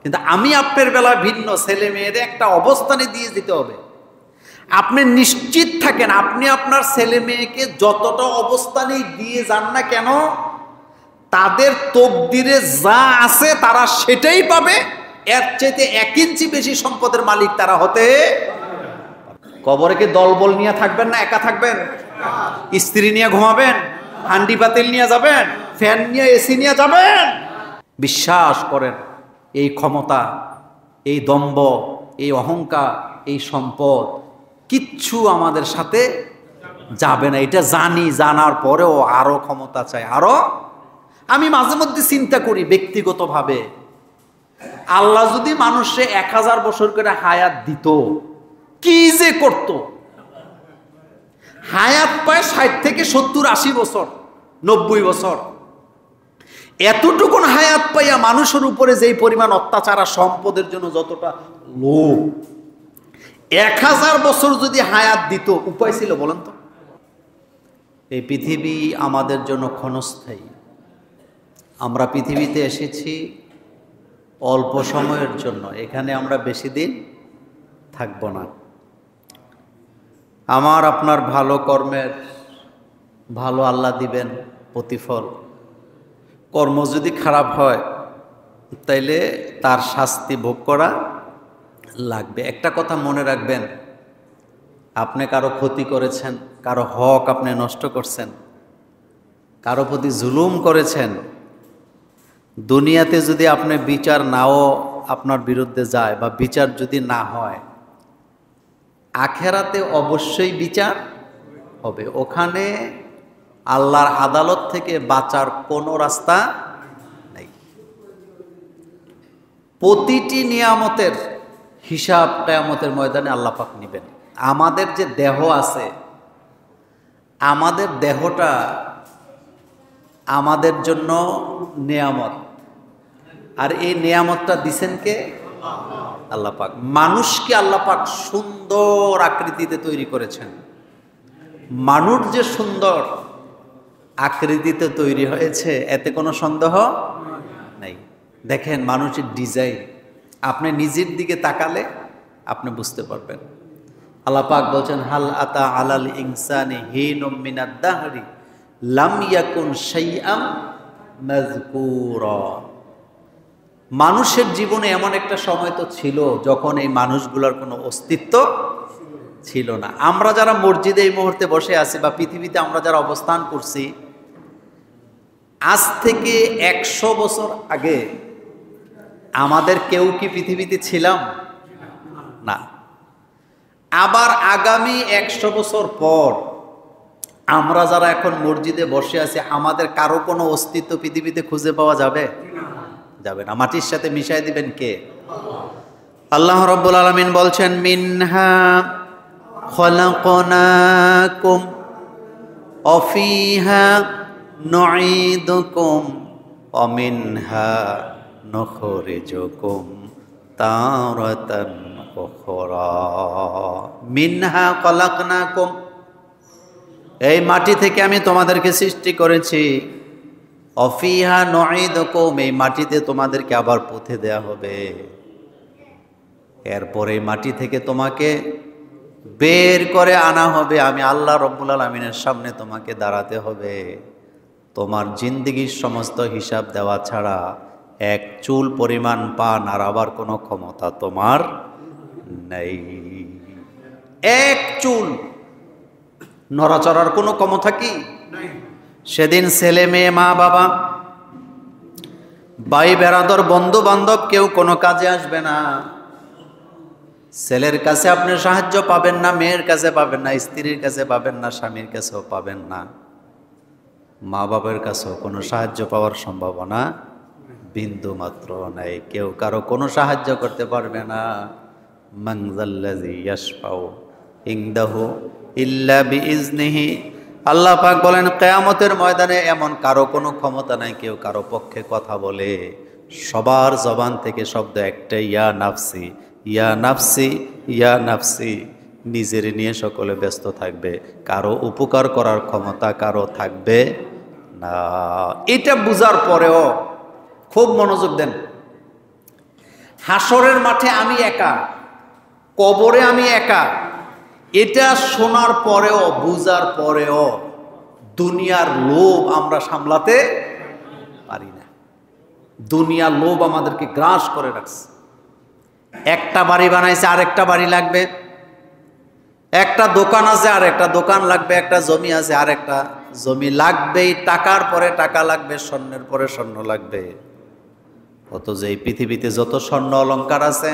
কিন্তু আমি আপনার বেলা ভিন্ন, ছেলে মেয়েদের একটা অবস্থানে দিয়ে দিতে হবে। আপনি নিশ্চিত থাকেন, আপনি আপনার ছেলে মেয়েকে যতটা অবস্থানে দিয়ে যান না কেন, তাদের তকদিরে যা আছে তারা সেটাই পাবে। এর চাইতে 1 ইঞ্চি বেশি সম্পদের মালিক তারা হতে। কবরে কি দলবল নিয়ে থাকবেন না একা থাকবেন? স্ত্রী নিয়ে ঘুমাবেন, হান্ডি পাতিল নিয়ে যাবেন, ফ্যান নিয়ে এসি নিয়ে যাবেন? বিশ্বাস করেন, এই ক্ষমতা, এই দম্ভ, এই অহংকার, এই সম্পদ কিচ্ছু আমাদের সাথে যাবে না। এটা জানি, জানার পরেও আরো ক্ষমতা চাই, আরো। আমি মাঝে মধ্যে চিন্তা করি ব্যক্তিগতভাবে, আল্লাহ যদি মানুষে 1000 বছর করে হায়াত দিত, কি যে করত। হায়াত পায় 60 থেকে 70, 80 বছর, 90 বছর। এতটুকুন হায়াত পাইয়া মানুষের উপরে যেই পরিমাণ অত্যাচার আর সম্পদের জন্য যতটা লোভ, 1000 বছর যদি হায়াত দিত, উপায় ছিল বলেন তো? এই পৃথিবী আমাদের জন্য ক্ষণস্থায়ী। আমরা পৃথিবীতে এসেছি অল্প সময়ের জন্য, এখানে আমরা বেশি দিন থাকব না। আমার আপনার ভালো কর্মের ভালো আল্লাহ দিবেন প্রতিফল। কর্ম যদি খারাপ হয় তাইলে তার শাস্তি ভোগ করা লাগবে। একটা কথা মনে রাখবেন, আপনি কারো ক্ষতি করেছেন, কারো হক আপনি নষ্ট করছেন, কারো প্রতি জুলুম করেছেন, দুনিয়াতে যদি আপনি বিচার নাও আপনার বিরুদ্ধে যায় বা বিচার যদি না হয়, আখেরাতে অবশ্যই বিচার হবে। ওখানে আল্লাহর আদালত থেকে বাঁচার কোনো রাস্তা নেই। প্রতিটি নিয়ামতের হিসাব কিয়ামতের ময়দানে আল্লাহ পাক নেবেন। আমাদের যে দেহ আছে, আমাদের দেহটা আমাদের জন্য নিয়ামত, আর এই নিয়ামতটা দিছেন কে? আল্লাহ পাক। মানুষকে আল্লাহ পাক সুন্দর আকৃতিতে তৈরি করেছেন। মানুষ যে সুন্দর আকৃতিতে তৈরি হয়েছে এতে কোনো সন্দেহ নেই। দেখেন মানুষের ডিজাইন, আপনি নিজের দিকে তাকালে আপনি বুঝতে পারবেন। আল্লাহ পাক বলছেন, হাল আতা আলাল ইনসানি হিনুম মিনাদ দাহরি লাম ইয়াকুন শাইআম মাযকুরা। মানুষের জীবনে এমন একটা সময় তো ছিল যখন এই মানুষগুলোর কোনো অস্তিত্ব ছিল না। আমরা যারা মসজিদে এই মুহূর্তে বসে আছি বা পৃথিবীতে আমরা যারা অবস্থান করছি, আজ থেকে 100 বছর আগে আমাদের কেউ কি পৃথিবীতে ছিলাম না। আবার আগামী 100 বছর পর আমরা যারা এখন মসজিদে বসে আছি, আমাদের কারো কোনো অস্তিত্ব পৃথিবীতে খুঁজে পাওয়া যাবে? যাবে না। মাটির সাথে মিশাই দিবেন কে? আল্লাহ রাব্বুল আলামিন বলছেন, মিনহা খলাকনাকুম ওয়া ফিহা নুঈদুকুম ওয়া মিনহা নুখরিজুকুম তারাতান উখরা। মিনহা খলাকনাকুম, এই মাটি থেকে আমি তোমাদেরকে সৃষ্টি করেছি। অফিহা নুঈদুকুম, এই মাটিতে তোমাদেরকে আবার পুঁতে দেয়া হবে। এরপরে এই মাটি থেকে তোমাকে বের করে আনা হবে। আমি আল্লাহ রাব্বুল আলামিনের সামনে তোমাকে দাঁড়াতে হবে। তোমার জিন্দেগির সমস্ত হিসাব দেওয়া ছাড়া এক চুল পরিমাণ পা নাড়াবার কোনো ক্ষমতা তোমার নেই। এক চুল নড়াচড়ার কোনো ক্ষমতা কি? সেদিন ছেলে মেয়ে, মা বাবা, ভাই বেরাদর, বন্ধু বান্ধব কেউ কোনো কাজে আসবে না। ছেলের কাছে আপনি সাহায্য পাবেন না, মেয়ের কাছে পাবেন না, স্ত্রীর কাছে পাবেন না, স্বামীর কাছেও পাবেন না, মা বাবার কাছেও কোনো সাহায্য পাওয়ার সম্ভাবনা বিন্দু মাত্র নাই। কেউ কারো কোনো সাহায্য করতে পারবে না। মান যাল্লাযী ইয়াশফাউ ইনদাহু ইল্লা বিইজনিহি। আল্লাহ পাক বলেন, কিয়ামতের ময়দানে এমন কারো কোনো ক্ষমতা নাই কেউ কারো পক্ষে কথা বলে। সবার জবান থেকে শব্দ একটাই, ইয়া নাফসি, ইয়া নাফসি, ইয়া নাফসি। নিজের নিয়ে সকলে ব্যস্ত থাকবে, কারো উপকার করার ক্ষমতা কারো থাকবে না। এটা বুঝার পরেও খুব মনোযোগ দেন, হাসরের মাঠে আমি একা, কবরে আমি একা। এটা শোনার পরেও, বুঝার পরেও দুনিয়ার লোভ আমরা সামলাতে পারি না। দুনিয়ার লোভ আমাদেরকে গ্রাস করে রাখছে। একটা বাড়ি বানাইছে, আরেকটা বাড়ি লাগবে। একটা দোকান আছে, আর একটা দোকান লাগবে। একটা জমি আছে, আর একটা জমি লাগবেই। টাকার পরে টাকা লাগবে, স্বর্ণের পরে স্বর্ণ লাগবে। অথচ এই পৃথিবীতে যত স্বর্ণ অলংকার আছে,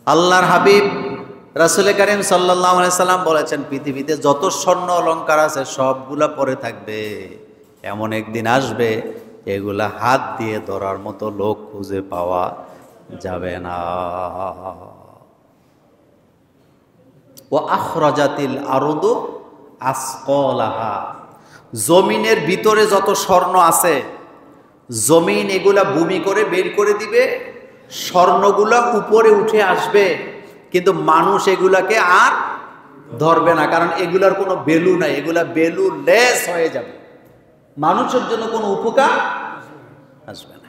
আল্লাহর হাবিব রাসূল কারীম সাল্লাল্লাহু আলাইহি সাল্লাম বলেছেন, পৃথিবীতে যত স্বর্ণ অলংকার আছে সবগুলা পরে থাকবে। এমন একদিন আসবে এগুলা হাত দিয়ে ধরার মতো লোক খুঁজে পাওয়া যাবে না। ও আখরাজাতিল আরদু আসকালাহা, জমিনের ভিতরে যত স্বর্ণ আছে জমিন এগুলা ভূমি করে বের করে দিবে, স্বর্ণগুলা উপরে উঠে আসবে, কিন্তু মানুষ এগুলাকে আর ধরবে না, কারণ এগুলার কোনো ভ্যালু নাই। এগুলা ভ্যালুলেস হয়ে যাবে, মানুষের জন্য কোনো উপকার আসবে না।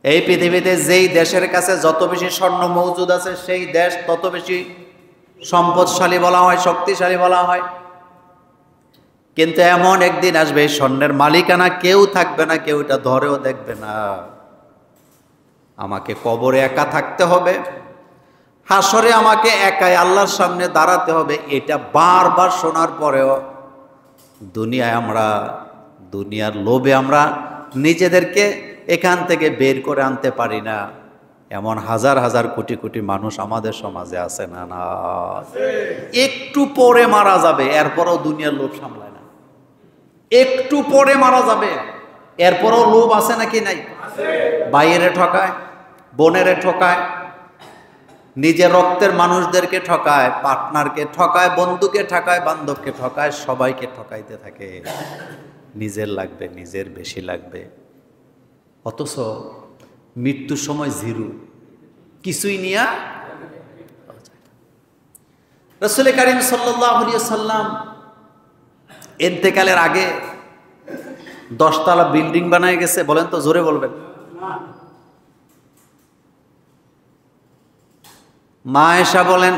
এই পৃথিবীতে যেই দেশের কাছে যত বেশি স্বর্ণ মজুদ আছে সেই দেশ তত বেশি সম্পদশালী বলা হয়, শক্তিশালী বলা হয়। কিন্তু এমন একদিন আসবে স্বর্ণের মালিকানা কেউ থাকবে না, কেউ এটা ধরেও দেখবে না। আমাকে কবরে একা থাকতে হবে, হাসরে আমাকে একাই আল্লাহর সামনে দাঁড়াতে হবে। এটা বারবার শোনার পরেও দুনিয়ার লোভে আমরা নিজেদেরকে এখান থেকে বের করে আনতে পারি না। এমন হাজার হাজার কোটি কোটি মানুষ আমাদের সমাজে আছে না? না, একটু পরে মারা যাবে, এরপরও দুনিয়ার লোভ সামলায় না। একটু পরে মারা যাবে, এরপরও লোভ আছে নাকি নাই? ভাইয়েরে ঠকায়, বোনেরে ঠকায়, নিজের রক্তের মানুষদেরকে ঠকায়, পার্টনারকে ঠকায়, বন্ধুকে ঠকায়, বান্ধবকে ঠকায়, সবাইকে ঠকাইতে থাকে। নিজের লাগবে, নিজের বেশি লাগবে। অথচ মৃত্যুর সময় জিরো, কিছুই নিয়া। রাসূল কারীম সাল্লাল্লাহু আলাইহি ওয়াসাল্লাম ইন্তেকালের আগে 10 তলা বিল্ডিং বানায় গেছে। বলেন তো, জোরে বলবেন। মা আয়েশা বলেন,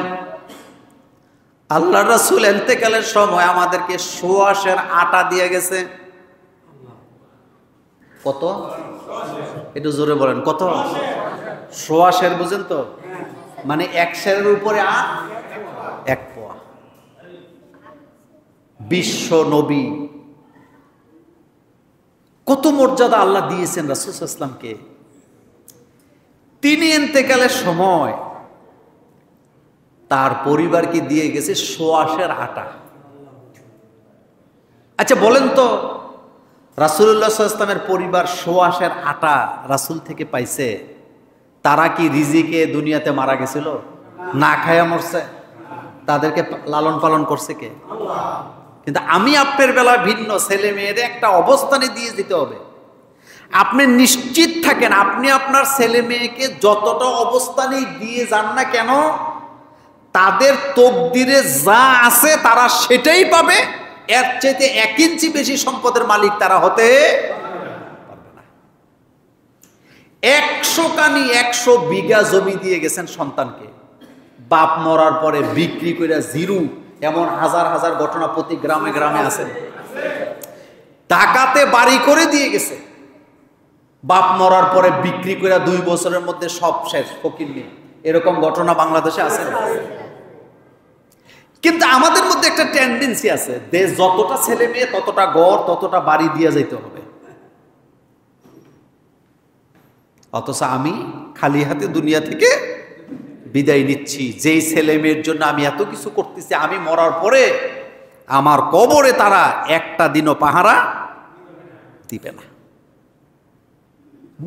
আল্লাহর রাসূল ইন্তেকালের সময় আমাদেরকে সোয়াশের আটা দিয়ে গেছে। কত? একটু জোরে বলেন, কত? সোয়াশের, বুঝেন তো? মানে 1 সেরের উপরে 1 পোয়া। বিশ্ব নবী, কত মর্যাদা আল্লাহ দিয়েছেন রাসূল সাল্লাল্লাহু আলাইহি ওয়াসাল্লামকে। তিনি ইন্তেকালের সময় তার পরিবারকে দিয়ে গেছে সোয়াশের আটা। আচ্ছা বলেন তো, রাসূলুল্লাহ সাল্লাল্লাহু আলাইহি ওয়াসাল্লামের পরিবার সোয়াশের আটা রাসূল থেকে পাইছে, তারা কি রিজিকে দুনিয়াতে মারা গেছিল? না খায়া মরছে? তাদেরকে লালন পালন করছে কে? আল্লাহ। কিন্তু আমি আপনার বেলা ভিন্ন, ছেলে মেয়েদের একটা অবস্থানে দিয়ে দিতে হবে। আপনি নিশ্চিত থাকেন, আপনি আপনার ছেলে মেয়েকে যতটা অবস্থানে দিয়ে যান না কেন, তাদের তকদিরে যা আছে তারা সেটাই পাবে। এর চাইতে 1 ইঞ্চি বেশি সম্পদের মালিক তারা হতে পারবে না। 100 কানি 100 বিঘা জমি দিয়ে গেছেন সন্তানকে, বাপ মরার পরে বিক্রি করে জিরো। এমন হাজার হাজার ঘটনা প্রতি গ্রামে গ্রামে আছে। ঢাকাতে বাড়ি করে দিয়ে গেছে, বাপ মরার পরে বিক্রি করে 2 বছরের মধ্যে সব শেষ, ফকির নেই। এরকম ঘটনা বাংলাদেশে আছে। কিন্তু আমাদের মধ্যে একটা টেন্ডেন্সি আছে, দেশ যতটা ছেলে মেয়ে ততটা ঘর, ততটা বাড়ি দিয়ে যেতে হবে। অথচ আমি খালি হাতে দুনিয়া থেকে বিদায় নিচ্ছি। যেই ছেলে মেয়ের জন্য আমি এত কিছু করতেছি, আমি মরার পরে আমার কবরে তারা একটা দিনও পাহারা দিবে না।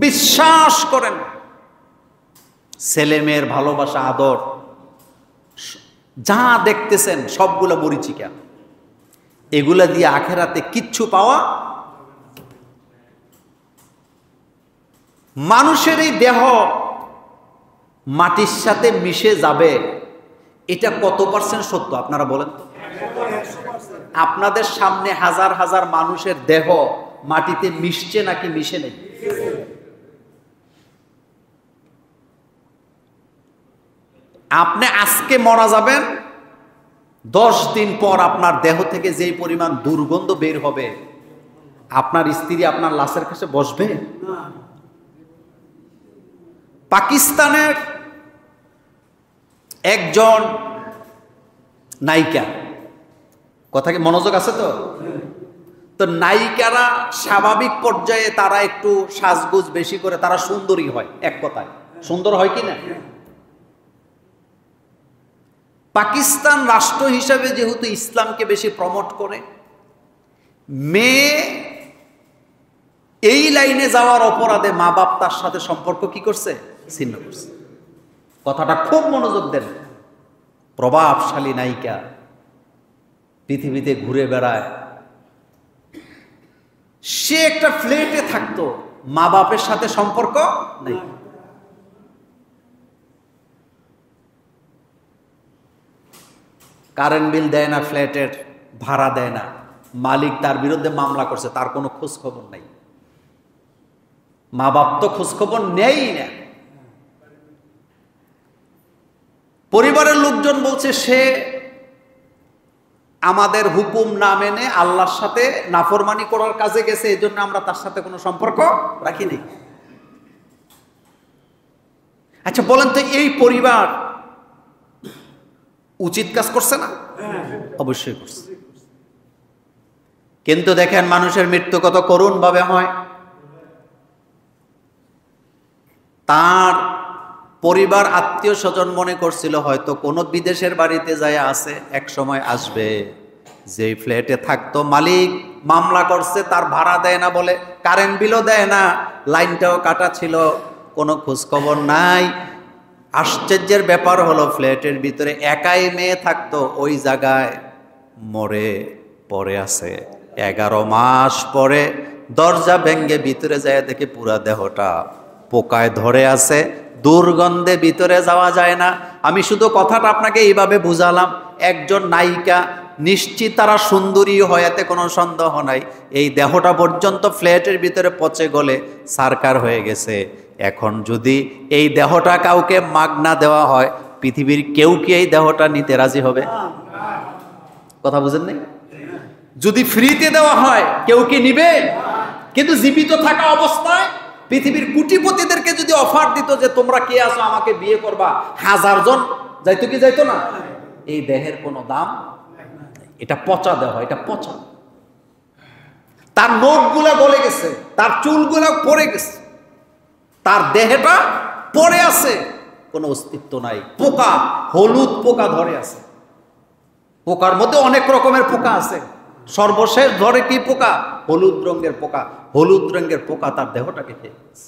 বিশ্বাস করেন, ছেলে মেয়ের ভালোবাসা, আদর যা দেখতেছেন সবগুলা মরিচিকা। এগুলা দিয়ে আখেরাতে কিচ্ছু পাওয়া। মানুষের এই দেহ মাটির সাথে মিশে যাবে, এটা কত % সত্য আপনারা বলেন তো? আপনাদের সামনে হাজার হাজার মানুষের দেহ মাটিতে মিশছে নাকি মিশে নেই? আপনি আজকে মারা যাবেন, 10 দিন পর আপনার দেহ থেকে যেই পরিমাণ দুর্গন্ধ বের হবে, আপনার স্ত্রী আপনার লাশের কাছে বসবে? পাকিস্তানের একজন নায়িকা, কথা কি মনোযোগ আছে তো? তো নায়িকারা স্বাভাবিক পর্যায়ে তারা একটু সাজগোজ বেশি করে, তারা সুন্দরী হয়, এক কথায় সুন্দর হয় কি না? পাকিস্তান রাষ্ট্র হিসাবে যেহেতু ইসলামকে বেশি প্রমোট করে, মেয়ে এই লাইনে যাওয়ার অপরাধে মা বাপ তার সাথে সম্পর্ক কি করছে? ছিন্ন করছে। কথাটা খুব মনোযোগ দেন। প্রভাবশালী নায়িকা, পৃথিবীতে ঘুরে বেড়ায়, সে একটা ফ্ল্যাটে থাকতো, মা বাপের সাথে সম্পর্ক নেই। কারেন্ট বিল দেয় না, ফ্ল্যাটের ভাড়া দেয় না, মালিক তার বিরুদ্ধে মামলা করছে, তার কোনো খোঁজ খবর নেই। মা বাপ তো খোঁজ খবর নেই না। পরিবারের লোকজন বলছে সে আমাদের হুকুম না মেনে আল্লাহর সাথে নাফরমানি করার কাজে গেছে, এই জন্য আমরা তার সাথে কোনো সম্পর্ক রাখিনি। আচ্ছা বলেন তো, এই পরিবার উচিত কাজ করছে না? অবশ্যই করছে। কিন্তু দেখেন মানুষের মৃত্যু কত করুণ ভাবে হয়। তার পরিবার আত্মীয় স্বজন মনে করছিল হয়তো কোনো বিদেশের বাড়িতে যায় আছে, এক সময় আসবে। যেই ফ্ল্যাটে থাকতো মালিক মামলা করছে, তার ভাড়া দেয় না বলে, কারেন্ট বিলও দেয় না, লাইনটাও কাটা ছিল, কোনো খোঁজ খবর নাই। আশ্চর্যের ব্যাপার হলো ফ্ল্যাটের ভিতরে একাই মেয়ে থাকতো, ওই জায়গায় মরে পড়ে আছে। 11 মাস পরে দরজা ভেঙ্গে ভিতরে যায় দেখে পুরা দেহটা পোকায় ধরে আছে, দুর্গন্ধে ভিতরে যাওয়া যায় না। আমি শুধু কথাটা আপনাকে এইভাবে বুঝালাম, একজন নায়িকা নিশ্চিত তারা সুন্দরী হয়, এতে কোনো সন্দেহ নাই। এই দেহটা পর্যন্ত ফ্ল্যাটের ভিতরে পচে গলে সারকার হয়ে গেছে। এখন যদি এই দেহটা কাউকে মাগনা দেওয়া হয়, পৃথিবীর কেউ কি এই দেহটা নিতে রাজি হবে? কথা বুঝেন নাই? যদি ফ্রিতে দেওয়া হয় কেউ কি নিবে? কিন্তু জীবিত থাকা অবস্থায় পৃথিবীর কোটিপতিদেরকে যদি অফার দিত যে তোমরা কে আছো আমাকে বিয়ে করবা, 1000 জন যাইতো কি যাইতো না? এই দেহের কোনো দাম, এটা পচা দেহ, এটা পচা। তার নখগুলা গলে গেছে, তার চুলগুলা পড়ে গেছে, তার দেহটা পড়ে আছে, কোনো অস্তিত্ব নাই। পোকা, হলুদ পোকা ধরে আছে। পোকার মধ্যে অনেক রকমের পোকা আছে, সর্বশেষ ধরে কি পোকা? হলুদ রঙের পোকা। হলুদ রঙের পোকা তার দেহটাকে খেয়ে গেছে।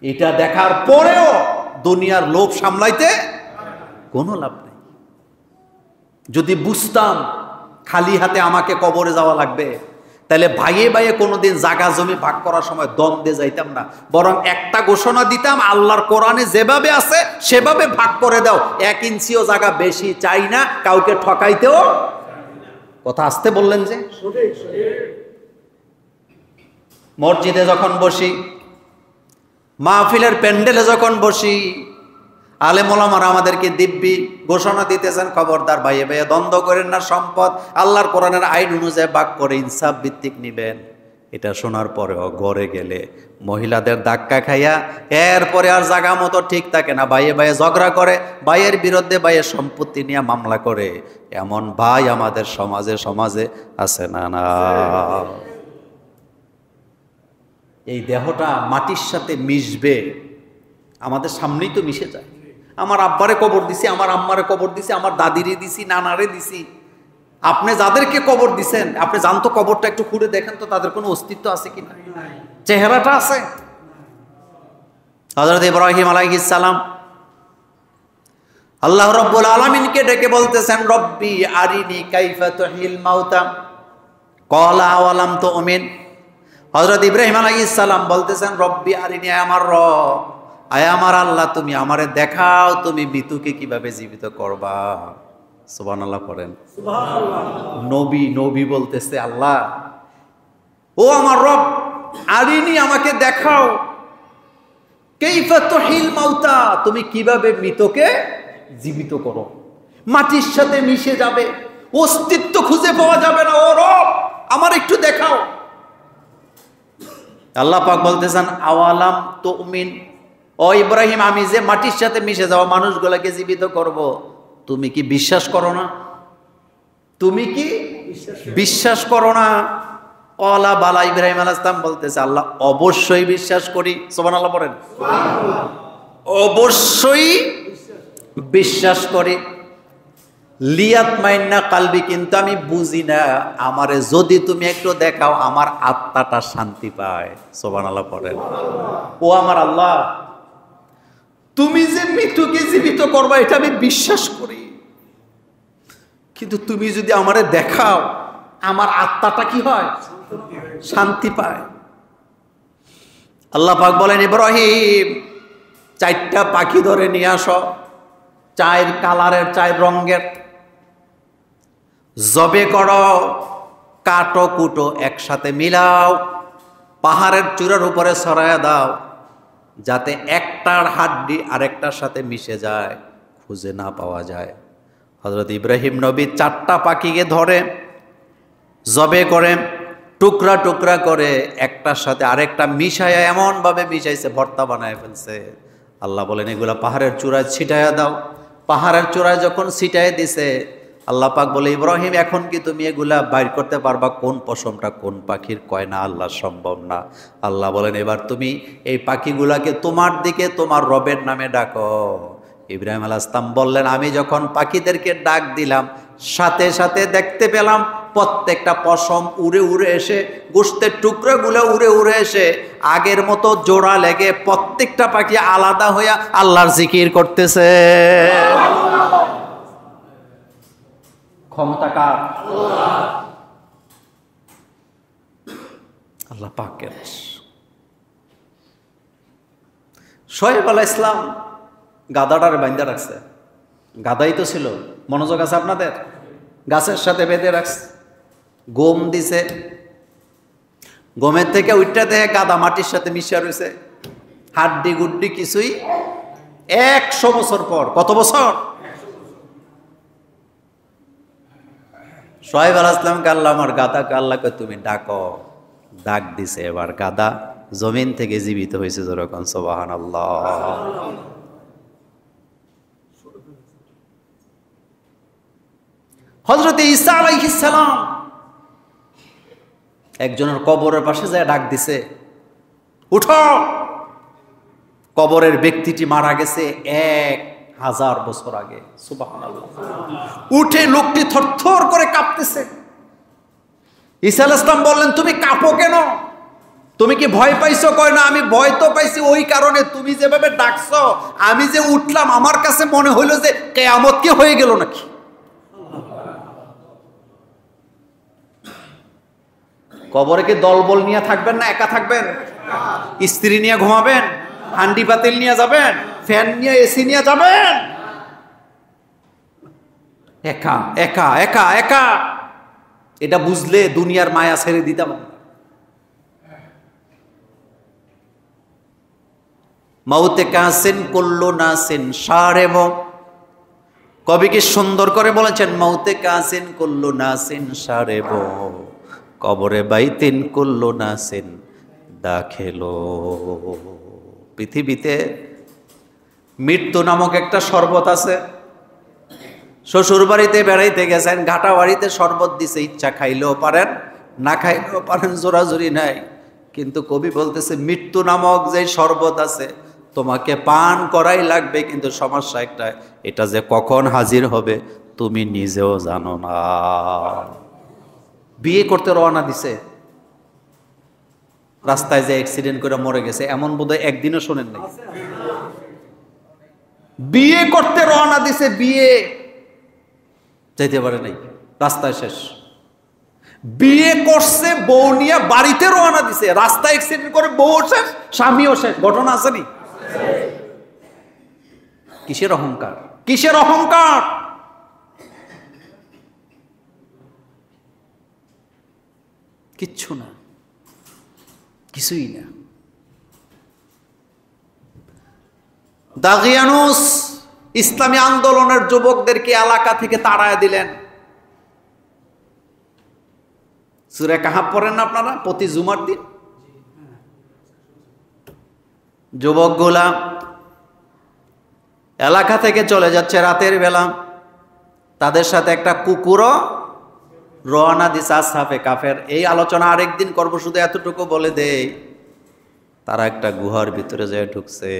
এটা দেখার পরেও দুনিয়ার লোভ সামলাইতে কোনো লাভ নেই। যদি বুঝতাম খালি হাতে আমাকে কবরে যাওয়া লাগবে, তাহলে ভাইয়ে ভাইয়ে কোনোদিন জায়গা জমি ভাগ করার সময় দ্বন্দ্বে যাইতাম না, বরং একটা ঘোষণা দিতাম, আল্লাহর কোরআনে যেভাবে আছে সেভাবে ভাগ করে দাও, 1 ইঞ্চিও জায়গা বেশি চাই না, কাউকে ঠকাইতেও। কথা আসতে বললেন যে, মসজিদে যখন বসি, মাহফিলের প্যান্ডেলে যখন বসি, আলেম ওলামারা আমাদেরকে দিব্যি ঘোষণা দিতেছেন, খবরদার ভাইয়ে ভাইয়ে দ্বন্দ্ব করেন না, সম্পদ আল্লাহর কোরআনের আইন অনুযায়ী ভাগ করে ইনসাফ ভিত্তিক নিবেন। এটা শোনার পরেও ঘরে গেলে মহিলাদের ধাক্কা খাইয়া এরপরে আর জায়গা মতো ঠিক থাকে না, ভাইয়ে ভাইয়ে ঝগড়া করে, ভাইয়ের বিরুদ্ধে ভাইয়ের সম্পত্তি নিয়ে মামলা করে। এমন ভাই আমাদের সমাজে সমাজে আছে না? না, এই দেহটা মাটির সাথে মিশবে, আমাদের সামনেই তো মিশে যায়। আমার আব্বারে কবর দিছি, আমার আম্মারে কবর দিছি, আমার দাদিরে দিছি, নানারে দিছি। আপনি যাদেরকে কবর দিছেন, আপনি জানতো কবরটা একটু খুঁড়ে দেখেন তো তাদের কোনো অস্তিত্ব আছে কিনা, চেহারাটা আছে? হযরত ইব্রাহিম আলাইহিস সালাম আল্লাহ রাব্বুল আলামিনকে ডেকে বলতেছেন, রব্বি আরিনি কাইফা তুহিল মাউতা ক্বালা আওয়ালাম তুমিন। হযরত ইব্রাহিম আলাইহিস সালাম বলতেছেন, রব্বি আরিনি, আমার রব, আয় আমার আল্লাহ, তুমি আমারে দেখাও তুমি মৃত্যুকে কিভাবে জীবিত করবা। সুবহানাল্লাহ পড়েন। নবী নবী বলতেছে, আল্লাহ ও আমার রব, আরিনি, আমাকে দেখাও কাইফা তুহিল মাউতা, তুমি কিভাবে মৃতকে জীবিত করো? মাটির সাথে মিশে যাবে, অস্তিত্ব খুঁজে পাওয়া যাবে না। ও রব, আমার একটু দেখাও। আল্লাহ পাক বলতেছেন, আওয়ালাম তুমিন, ও ইব্রাহিম, আমি যে মাটির সাথে মিশে যাওয়া মানুষগুলোকে জীবিত করব, তুমি কি বিশ্বাস করো না? তুমি কি বিশ্বাস করো না? ওয়ালা বালা, ইব্রাহিম আলাইহিস সালাম বলতেছে, আল্লাহ অবশ্যই বিশ্বাস করি। সুবহানাল্লাহ বলেন। অবশ্যই বিশ্বাস করি। লিয়াত মাইন্না কালবি, কিন্তু আমি বুঝি না, আমারে যদি তুমি একটু দেখাও আমার আত্মাটা শান্তি পায়। সুবহানাল্লাহ পড়েন। ও আমার আল্লাহ, তুমি যে মৃত্যুকে জীবিত করবা এটা আমি বিশ্বাস করি, কিন্তু তুমি যদি আমারে দেখাও আমার আত্মাটা কি হয়? শান্তি পায়। আল্লাহ পাক বলেন, ইব্রাহিম, 4টা পাখি ধরে নিয়ে আসো, 4 কালারের, 4 রঙের, জবে করো, কাটো কুটো একসাথে মিলাও, পাহাড়ের চূড়ার উপরে ছড়ায়া দাও, যাতে একটার হাড্ডি আরেকটার সাথে মিশে যায়, খুঁজে না পাওয়া যায়। হযরত ইব্রাহিম নবী 4টা পাখিকে ধরে জবে করে, টুকরা টুকরা করে, একটার সাথে আরেকটা মিশায়া এমনভাবে মিশাইছে, ভর্তা বানায় ফেলছে। আল্লাহ বলেন, এগুলা পাহাড়ের চূড়ায় ছিটাইয়া দাও। পাহাড়ের চূড়ায় যখন ছিটাই দিছে, আল্লাহ পাক বলে, ইব্রাহিম, এখন কি তুমি এগুলা বাইর করতে পারবা কোন পশমটা কোন পাখির? কয় না আল্লাহ, সম্ভব না। আল্লাহ বলেন, এবার তুমি এই পাখিগুলাকে তোমার দিকে তোমার রবের নামে ডাকো। ইব্রাহিম আলাইহিস সালাম বললেন, আমি যখন পাখিদেরকে ডাক দিলাম, সাথে সাথে দেখতে পেলাম প্রত্যেকটা পশম উড়ে উড়ে এসে, গোশতের টুকরোগুলো উড়ে উড়ে এসে আগের মতো জোড়া লেগে প্রত্যেকটা পাখি আলাদা হইয়া আল্লাহর জিকির করতেছে। ক্ষমতা কার? আল্লাহ পাকের। শোয়েব আলাইহিস সালাম গাধাটার বাইন্ধা রাখছে। গাধাই তো ছিল, মনোযোগ আছে আপনাদের? গাছের সাথে বেঁধে রাখছে, গম দিছে, গমের থেকে উঠতে দেখে গাদা মাটির সাথে মিশিয়ে রয়েছে, হাড্ডি গুড্ডি কিছুই। 100 বছর পর, কত বছর? শোয়েব আলাইহিস সালামকে আল্লাহ, আমার গাদাকে আল্লাহকে তুমি ডাকো। ডাক দিছে, এবার গাদা জমিন থেকে জীবিত হয়েছে। যেরকম সুবহানাল্লাহ। হযরত ঈসা আলাইহিস সালাম একজনের কবরের পাশে যায় ডাক দিছে, উঠো। কবরের ব্যক্তিটি মারা গেছে 1000 বছর আগে। সুবহানাল্লাহ। উঠে লোকটি থরথর করে কাঁপতেছে। ঈসা আলাইহিস সালাম বললেন, তুমি কাঁপো কেন? তুমি কি ভয় পাইছো? কয় না, আমি ভয় তো পাইছি ওই কারণে, তুমি যেভাবে ডাকছো, আমি যে উঠলাম আমার কাছে মনে হইলো যে কিয়ামত কি হয়ে গেল নাকি। কবরে কি দলবল নিয়ে থাকবেন না একা থাকবেন? স্ত্রী নিয়ে ঘুমাবেন? হান্ডি পাতিল নিয়ে যাবেন? ফ্যান নিয়ে, এসি নিয়ে যাবেন? একা একা একা একা। এটা বুঝলে দুনিয়ার মায়া ছেড়ে দিতাম। মাউতে কাসিন কুল্লু নাসিন শারেব, কবি কি সুন্দর করে বলেছেন, মাউতে কাসিন কুল্লু নাসিন শারেব, কবরে বাইতিন কুল্লু নাসিন দাখিলো। পৃথিবীতে মৃত্যু নামক একটা শরবত আছে। শ্বশুর বাড়িতে বেড়াইতে গেছেন, ঘাটা বাড়িতে শরবত দিছে, ইচ্ছা খাইলেও পারেন না খাইলেও পারেন, জোরাজুরি নাই। কিন্তু কবি বলতেছে, মৃত্যু নামক যে শরবত আছে তোমাকে পান করাই লাগবে, কিন্তু সমস্যা একটা, এটা যে কখন হাজির হবে তুমি নিজেও জানো না। বিয়ে করতে রওনা দিছে, রাস্তায় যে অ্যাক্সিডেন্ট করে মরে গেছে, এমন বোধহয় একদিনও শোনেন নাই। বিয়ে করতে রওনা দিছে, বিয়ে যাইতে পারে নাই, রাস্তায় শেষ। বিয়ে করছে, বউ নিয়ে বাড়িতে রওনা দিছে, রাস্তায় অ্যাক্সিডেন্ট করে বউ শেষ, স্বামীও শেষ। ঘটনা আসেনি? কিসের অহংকার, কিসের অহংকার? কিচ্ছু না, কিছুই না। দাগিয়ানুস ইসলামী আন্দোলনের যুবকদেরকে এলাকা থেকে তাড়ায় দিলেন। সূরা কাহাফ পড়েন না আপনারা প্রতি জুমার দিন? যুবকগুলা এলাকা থেকে চলে যাচ্ছে রাতের বেলা, তাদের সাথে একটা কুকুরও রওনা দিছে আসহাবে কাফের। এই আলোচনা আরেকদিন করব, শুধু এতটুকু বলে দেই, তারা একটা গুহার ভিতরে যেয়ে ঢুকছে,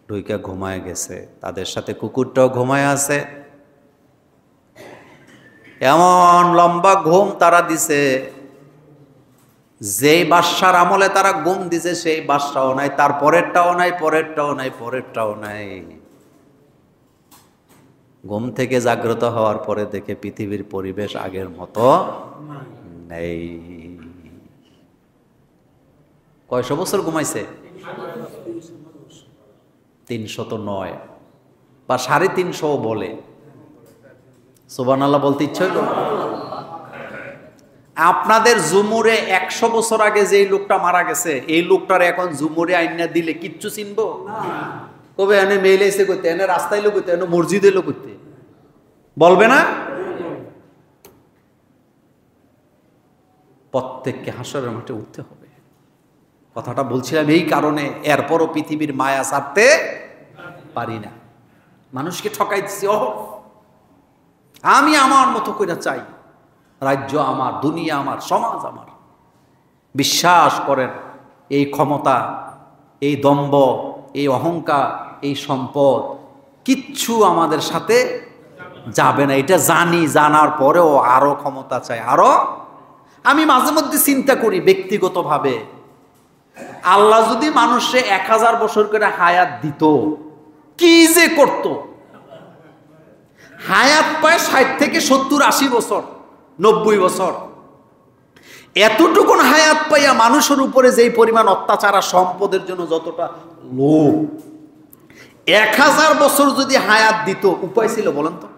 ঢুইকা ঘুমায় গেছে, তাদের সাথে কুকুরটাও ঘুমায় আছে। এমন লম্বা ঘুম তারা দিছে, যেই বাদশার আমলে তারা ঘুম দিছে সেই বাদশাও নাই, তার পরেরটাও নাই, পরেরটাও নাই, পরেরটাও নাই। ঘুম থেকে জাগ্রত হওয়ার পরে দেখে পৃথিবীর পরিবেশ আগের মতো নেই। কয়শো বছর ঘুমাইছে? 309 বা 350 বলে। সুবহানাল্লাহ বলতে ইচ্ছা হইল? আপনাদের জুমুরে 100 বছর আগে যেই লোকটা মারা গেছে, এই লোকটার এখন জুমুরে আইনা দিলে কিচ্ছু চিনবো? কবে এনে মেইল এসে করতে, এনে রাস্তায় লোক করতে, এনে মসজিদে লোক করতে বলবে না? প্রত্যেককে হাসরের মাঠে উঠতে হবে। কথাটা বলছিলাম এই কারণে, এরপরও পৃথিবীর মায়া ছাড়তে পারি না। মানুষকে ঠকাই দিচ্ছি, ও আমি আমার মতো করে চাই, রাজ্য আমার, দুনিয়া আমার, সমাজ আমার। বিশ্বাস করেন এই ক্ষমতা, এই দম্ভ, এই অহংকার, এই সম্পদ কিচ্ছু আমাদের সাথে যাবে না। এটা জানি, জানার পরেও আরো ক্ষমতা চাই, আরো। আমি মাঝে মধ্যে চিন্তা করি ব্যক্তিগতভাবে, আল্লাহ যদি মানুষে 1000 বছর করে হায়াত দিত, কি যে করত। হায়াত পায় 60 থেকে 70, 80 বছর, 90 বছর। এতটুকুন হায়াত পাইয়া মানুষের উপরে যেই পরিমাণ অত্যাচার আর সম্পদের জন্য যতটা লোভ, 1000 বছর যদি হায়াত দিত, উপায় ছিল বলেন তো?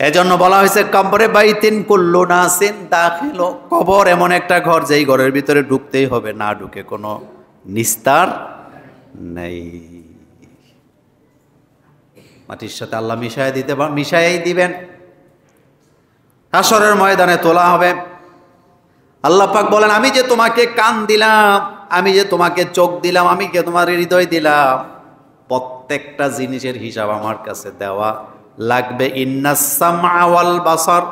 এজন্য বলা হয়েছে কবরে বাইতিন কুল্লু নাসিন দাখিল। কবর এমন একটা ঘর, যেই ঘরের ভিতরে ঢুকতেই হবে, না ঢুকে কোনো নিস্তার নেই। মাটির সাথে আল্লাহ মিশাই দিবেন। হাশরের ময়দানে তোলা হবে। আল্লাহ পাক বলেন, আমি যে তোমাকে কান দিলাম, আমি যে তোমাকে চোখ দিলাম, আমি যে তোমার হৃদয় দিলাম, প্রত্যেকটা জিনিসের হিসাব আমার কাছে দেওয়া লাগবে। ইন্নাস সামআ ওয়াল বাসার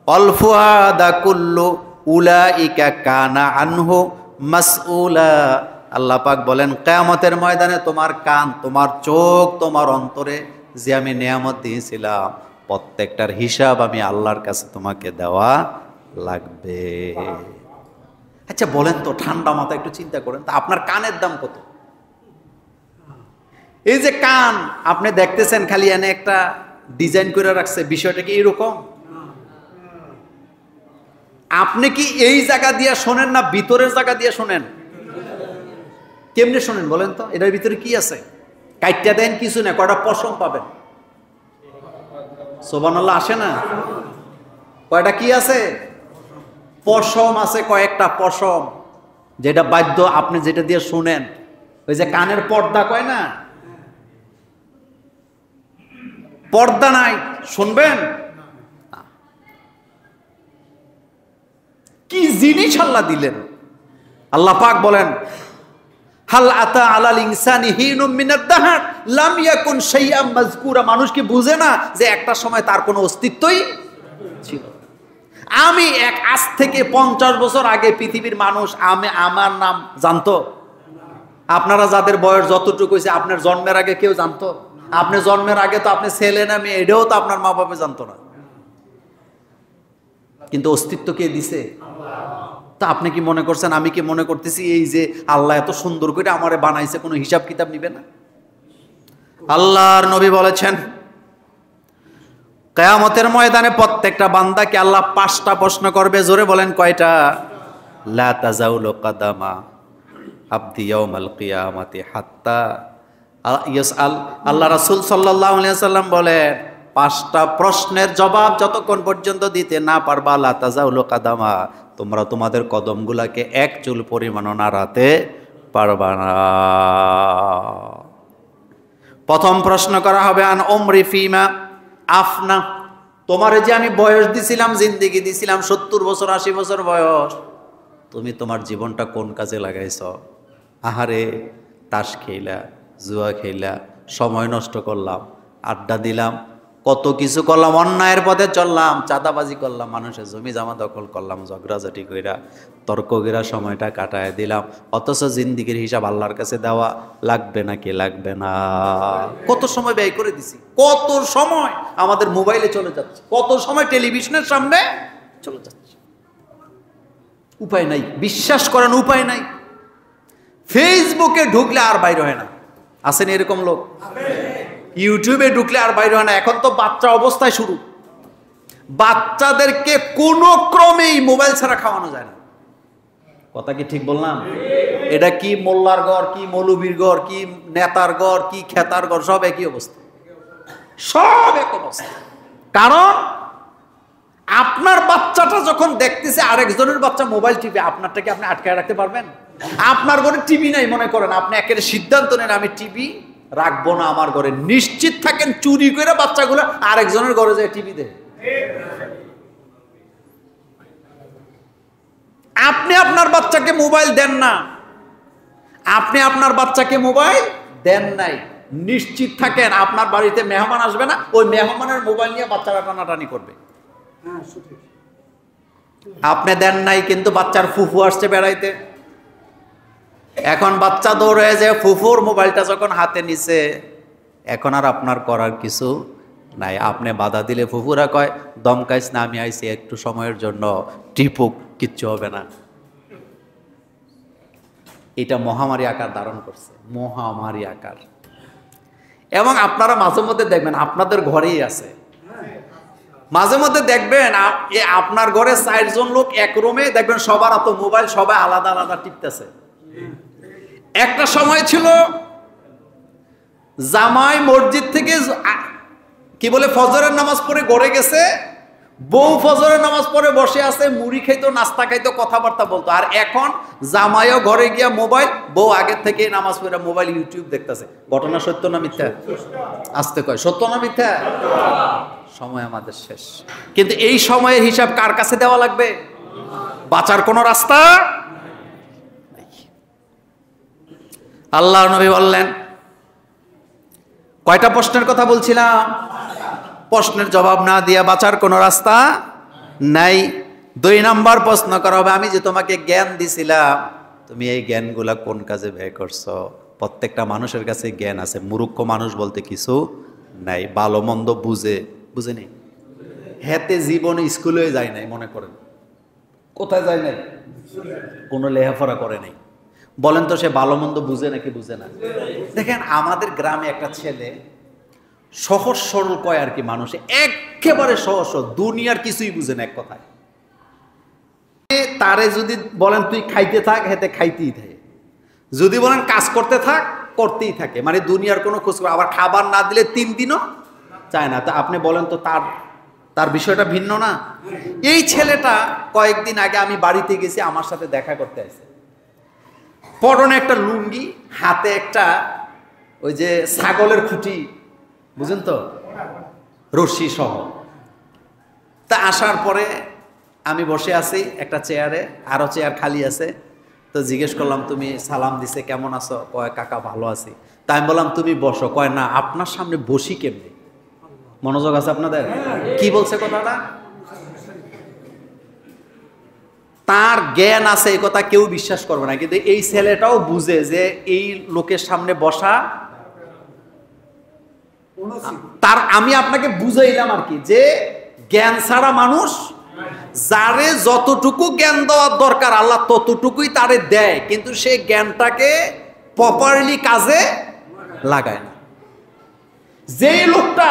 ওয়াল ফুআদা কুল্লু উলাইকা কানা আনহু মাসউলা। আল্লাহ পাক বলেন, কিয়ামতের ময়দানে তোমার কান, তোমার চোখ, তোমার অন্তরে যে আমি নিয়ামত দিয়েছিলাম, প্রত্যেকটার হিসাব আমি আল্লাহর কাছে তোমাকে দেওয়া লাগবে। আচ্ছা বলেন তো, ঠান্ডা মাথায় একটু চিন্তা করেন তো, আপনার কানের দাম কত? এই যে কান আপনি দেখতেছেন, খালি এনে একটা ডিজাইন করে রাখছে, বিষয়টা কি এরকম? আপনি কি এই জায়গা দিয়ে শোনেন না ভিতরের জায়গা দিয়ে শোনেন? কেমনে শোনেন বলেন তো? এটার ভিতরে কি আছে? কাইটটা দেন কিছু না, কয়টা পশম পাবেন। সুবহানাল্লাহ আসে না? কয়টা কি আছে? পশম আছে, কয়েকটা পশম, যেটা বাদ্য আপনি যেটা দিয়ে শুনেন। ওই যে কানের পর্দা কয় না, পর্দা নাই, শুনবেন? কি জিনিস আল্লাহ দিলেন। আল্লাহ পাক বলেন, হাল আতা আলাল ইনসানি হিনুম মিনাদ দাহর লাম ইয়াকুন শাইআম মাযকুরা। মানুষ কি বুঝে না যে একটা সময় তার কোনো অস্তিত্বই ছিল? আমি আজ থেকে 50 বছর আগে পৃথিবীর মানুষ আমার নাম জানতো? আপনারা যাদের বয়স যতটুকু হয়েছে, আপনার জন্মের আগে কেউ জানতো? আপনি জন্মের আগে তো আপনি ছেলে না মেয়ে, এটাও তো আপনার মা বাবা জানতো না। কিন্তু অস্তিত্ব কে দিছে? তা আপনি কি মনে করছেন, আমি কি মনে করতেছি এই যে আল্লাহ এত সুন্দর করে আমারে বানাইছে, কোনো হিসাব কিতাব নিবে না? আল্লাহর নবী বলেছেন, কিয়ামতের ময়দানে প্রত্যেকটা বান্দাকে আল্লাহ 5টা প্রশ্ন করবে। জোরে বলেন কয়টা? লা তাজাউলু কাদামা আবদি ইয়াউমাল কিয়ামাতি হাত্তা ইয়াসআল। আল্লাহ রাসূল সাল্লাল্লাহু আলাইহি ওয়াসাল্লাম বলেন, 5টা প্রশ্নের জবাব যতক্ষণ পর্যন্ত দিতে না পারবা, লা তাজাউলু কাদামা, তোমরা তোমাদের কদমগুলাকে এক চুল পরিমাণও নাড়াতে পারবা না। প্রথম প্রশ্ন করা হবে আন উমরি ফিমা আফনা, তোমারে যে আমি বয়স দিছিলাম, জিন্দেগি দিছিলাম 70 বছর 80 বছর বয়স, তুমি তোমার জীবনটা কোন কাজে লাগাইছ? আহারে, তাস খেইলা, জুয়া খেইলা, সময় নষ্ট করলাম, আড্ডা দিলাম, কত কিছু করলাম, অন্যায়ের পথে চললাম, চাঁদাবাজি করলাম, মানুষের জমি জামা দখল করলাম, ঝগড়াঝাটি কইরা তর্ক কইরা সময়টা কাটায় দিলাম, অথচ জিন্দিগির হিসাব আল্লাহর কাছে দেওয়া লাগবে নাকি লাগবে না? কত সময় ব্যয় করে দিছি, কত সময় আমাদের মোবাইলে চলে যাচ্ছে, কত সময় টেলিভিশনের সামনে চলে যাচ্ছে। উপায় নাই, বিশ্বাস করেন উপায় নাই। ফেসবুকে ঢুকলে আর বাইরে হয় না, আসেন এরকম লোক? ইউটিউবে ঢুকলে আর বাইরে হয় না। এখন তো বাচ্চা অবস্থায় শুরু, বাচ্চাদেরকে কোনো ক্রমেই মোবাইল ছাড়া খাওয়ানো যায় না। কথা কি ঠিক বললাম? এটা কি মোল্লার ঘর, কি মৌলবীর ঘর, কি নেতার ঘর, কি খেতার ঘর, সব একই অবস্থা, সব এক অবস্থা। কারণ আপনার বাচ্চাটা যখন দেখতেছে আরেকজনের বাচ্চা মোবাইল টিপে, আপনারটাকে আপনি আটকায় রাখতে পারবেন? আপনার ঘরে টিভি নাই মনে করেন, আপনি একের সিদ্ধান্ত নেন আমি টিভি রাখবো না আমার ঘরে, নিশ্চিত থাকেন চুরি করে বাচ্চাগুলো আরেকজনের ঘরে যায় টিভি দেয়। আপনি আপনার বাচ্চাকে মোবাইল দেন না, আপনি আপনার বাচ্চাকে মোবাইল দেন নাই, নিশ্চিত থাকেন আপনার বাড়িতে মেহমান আসবে না, ওই মেহমানের মোবাইল নিয়ে বাচ্চারা টানাটানি করবে। আপনি দেন নাই কিন্তু বাচ্চার ফুফু আসছে বেড়াইতে, এখন বাচ্চা দৌড়ে যে ফুফুর মোবাইলটা যখন হাতে নিছে, এখন আর আপনার করার কিছু নাই। আপনি বাধা দিলে ফুফুরা কয় দমকাইস না, আমি আইছি একটু সময়ের জন্য, টিপুক, কিচ্ছু হবে না। এটা মহামারী আকার ধারণ করছে, মহামারী আকার। এবং আপনারা মাঝে মধ্যে দেখবেন আপনাদের ঘরেই আছে, মাঝে মধ্যে দেখবেন আপনার ঘরে 4 জন লোক এক রুমে, দেখবেন সবার হাতে মোবাইল, সবাই আলাদা আলাদা টিপতেছে। একটা সময় ছিল জামাই মসজিদ থেকে কি বলে ফজরের নামাজ পড়ে ঘরে গেছে, বউ ফজরের নামাজ পড়ে বসে আছে, মুড়ি খাইতো, নাস্তা খাইতো, কথাবার্তা বলতো। আর এখন জামাইও ঘরে গিয়া মোবাইল, বউ আগের থেকে নামাজ পড়ে মোবাইল, ইউটিউব দেখতেছে। ঘটনা সত্য না মিথ্যা? আসতে কয় সত্য না মিথ্যা? সময় আমাদের শেষ, কিন্তু এই সময়ের হিসাব কার কাছে দেওয়া লাগবে? বাঁচার কোনো রাস্তা? আল্লাহ নবী বললেন, কয়টা প্রশ্নের কথা বলছিলাম? প্রশ্নের জবাব না দিয়া বাঁচার কোনো রাস্তা নাই। 2 নাম্বার প্রশ্ন করা হবে, আমি যে তোমাকে জ্ঞান দিছিলাম, তুমি এই জ্ঞানগুলা কোন কাজে ব্যয় করছো? প্রত্যেকটা মানুষের কাছে জ্ঞান আছে, মূর্খ মানুষ বলতে কিছু নাই, ভালো মন্দ বুঝে নেই। হেতে জীবনে স্কুলে যায় নাই, মনে করেন কোথায় যায় নাই? কোনো লেখাপড়া করে নাই। বলেন তো সে ভালো মন্দ বুঝে নাকি বুঝে না? দেখেন আমাদের গ্রামে একটা ছেলে, সহজ সরল কয় আর কি, মানুষে একেবারে সহজ সরল, দুনিয়ার কিছুই বুঝে না এক কথায়। তারে যদি বলেন তুই খাইতে থাক, হেতে খাইতেই থাকে, যদি বলেন কাজ করতে থাক, করতেই থাকে, মানে দুনিয়ার কোনো খোঁজ। আবার খাবার না দিলে 3 দিনও চায় না। তা আপনি বলেন তো তার বিষয়টা ভিন্ন না? এই ছেলেটা কয়েকদিন আগে আমি বাড়িতে গেছি, আমার সাথে দেখা করতে আসে, পরনে একটা লুঙ্গি, হাতে একটা ওই যে ছাগলের খুঁটি, বুঝেন তো, রশি সহ। তা আসার পরে আমি বসে আছি একটা চেয়ারে, আরো চেয়ার খালি আছে। তো জিজ্ঞেস করলাম তুমি সালাম দিছে, কেমন আছো? কয় কাকা ভালো আছি। তা আমি বললাম তুমি বসো। কয় না, আপনার সামনে বসি কেমনে? মনোযোগ আছে আপনাদের? কি বলছে কথাটা? তার জ্ঞান আছে, এই কথা কেউ বিশ্বাস করবে না, কিন্তু এই ছেলেটাও বুঝে যে এই লোকের সামনে বসা তার। আমি আপনাকে বুঝাইলাম আর কি, যে জ্ঞান ছাড়া মানুষ, যারে যতটুকু জ্ঞান দেওয়ার দরকার আল্লাহ ততটুকুই তারে দেয়, কিন্তু সে জ্ঞানটাকে প্রপারলি কাজে লাগায় না। যে লোকটা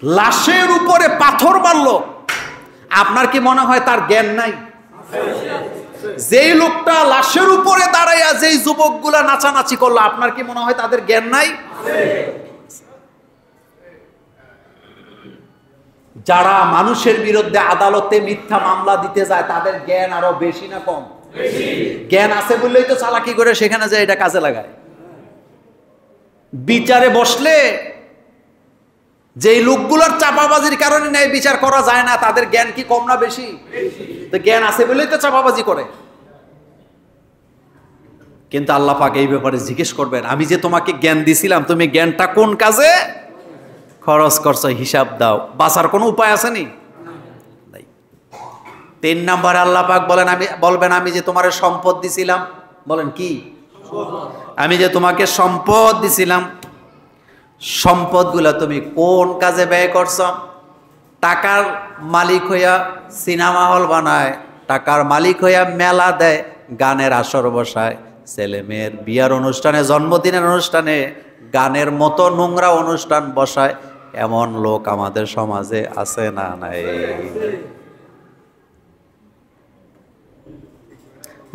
লাশের উপরে পাথর মারলো, আপনার কি মনে হয় তার জ্ঞান নাই? যেই লোকটা লাশের উপরে দাঁড়াইয়া যেই যুবকগুলা নাচানাচি করলো, আপনার কি মনে হয় তাদের জ্ঞান নাই? যারা মানুষের বিরুদ্ধে আদালতে মিথ্যা মামলা দিতে যায় তাদের জ্ঞান আরো বেশি না কম? জ্ঞান আছে বললেই তো চালাকি করে সেখানে যায় এটা কাজে লাগায়। বিচারে বসলে যে লোকগুলোর চাপাবাজির কারণে ন্যায় বিচার করা যায় না, তাদের জ্ঞান কি কম না বেশি? তো জ্ঞান আছে বলেই তো চাপাবাজি করে। কিন্তু আল্লাহ পাক এই ব্যাপারে জিজ্ঞেস করবেন, আমি যে তোমাকে জ্ঞান দিছিলাম তুমি জ্ঞানটা কোন কাজে খরচ করছো হিসাব দাও। বাঁচার কোনো উপায় আছে নি? 3 নম্বরে আল্লাহ পাক বলবেন আমি যে তোমার সম্পদ দিছিলাম, বলেন কি? আমি যে তোমাকে সম্পদ দিছিলাম, সম্পদগুলো তুমি কোন কাজে ব্যয় করছো? টাকার মালিক হইয়া সিনেমা হল বানায়, টাকার মালিক হইয়া মেলা দেয়, গানের আসর বসায়, ছেলে মেয়ের বিয়ার অনুষ্ঠানে, জন্মদিনের অনুষ্ঠানে গানের মতো নোংরা অনুষ্ঠান বসায়, এমন লোক আমাদের সমাজে আছে না নাই?